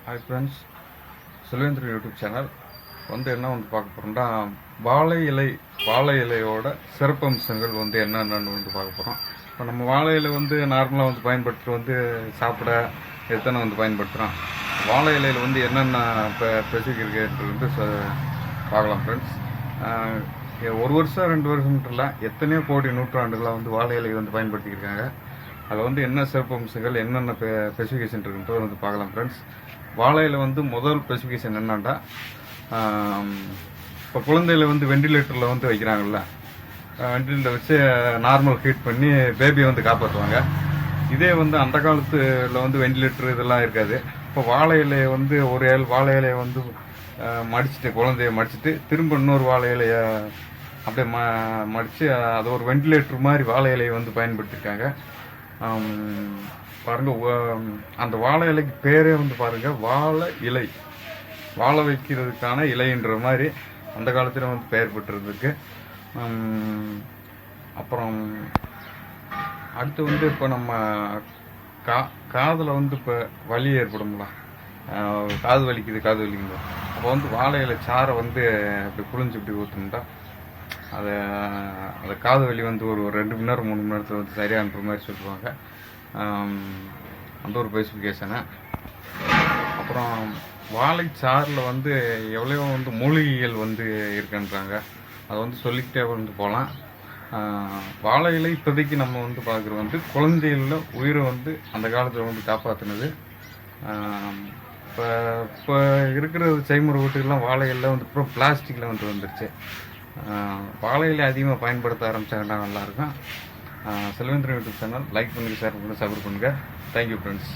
Hi friends, Selvendran YouTube channel என்ன பார்க்க போகிறோம்னா வாழை இலையோட சிறப்பம்சங்கள் என்னென்னு பார்க்க போகிறோம். இப்போ நம்ம வாழை இலை நார்மலாக பயன்படுத்துகிற சாப்பிட எத்தனை பயன்படுத்துகிறோம். வாழை இலையில் என்னென்ன இப்போ ஸ்பெசிஃபிக் இருக்குன்றது பார்க்கலாம் ஃப்ரெண்ட்ஸ். ஒரு வருஷம் 2 வருஷம்ன்றல எத்தனையோ கோடி நூற்றாண்டுகளாக வாழை இலை பயன்படுத்திக்கிருக்காங்க. அதில் என்ன சிறப்பம்சங்கள் என்னென்ன ஸ்பெசிஃபிகேஷன் இருக்குன்றது பார்க்கலாம் ஃப்ரெண்ட்ஸ். வாழையில் முதல் ஸ்பெசிஃபிகேஷன் என்னன்னா, இப்போ குழந்தையில வெண்டிலேட்டரில் வைக்கிறாங்கல்ல, வெண்டிலேட்டர் வச்சு நார்மல் ஹீட் பண்ணி பேபியை காப்பாற்றுவாங்க. இதே அந்த காலத்தில் வெண்டிலேட்டர் இதெல்லாம் இருக்காது. இப்போ வாழை இலையை ஒரு வாழை இலையை மடிச்சுட்டு, குழந்தைய மடிச்சுட்டு திரும்ப இன்னொரு வாழை இலையை அப்படியே மடித்து அதை ஒரு வெண்டிலேட்டர் மாதிரி வாழை இலையை பயன்படுத்தியிருக்காங்க. பாருங்க, அந்த வாழை இலைக்கு பேரே பாருங்க வாழை இலை, வாழை வைக்கிறதுக்கான இலைன்ற மாதிரி அந்த காலத்தில் பெயர் பெற்றிருக்கு. அப்புறம் அடுத்து இப்போ நம்ம காதில் இப்போ வலி ஏற்படும்ல, காது வலிக்குது அப்போ வாழை இலை சாரை இப்படி புழிஞ்சு இப்படி ஊற்றுனுட்டா அதை காது வலி ஒரு 2 மணி நேரம் 3 மணி நேரத்தில் சரியான்ற மாதிரி சொல்லுவாங்க. அந்த ஒரு ஸ்பெசிஃபிகேஷனு. அப்புறம் வாழைச்சாறில் எவ்வளோ மூலிகைகள் இருக்குன்றாங்க. அதை சொல்லிக்கிட்டே போகலாம். வாழை இலை இப்போதைக்கு நம்ம பார்க்குறது குழந்தைகளில் உயிரை அந்த காலத்தில் காப்பாற்றினது. இப்போ இருக்கிற செய்முறை வீட்டுக்கெல்லாம் வாழை இலை அப்புறம் பிளாஸ்டிக்கில் வந்துருச்சு. வாழை இலை அதிகமாக பயன்படுத்த ஆரம்பித்தாங்கன்னா நல்லாயிருக்கும். செல்வேந்திரன் யூடியூப் சேனல் லைக் பண்ணுங்கள், ஷேர் பண்ணுங்கள், சப்ஸ்கிரைப் பண்ணுங்கள். Thank you friends.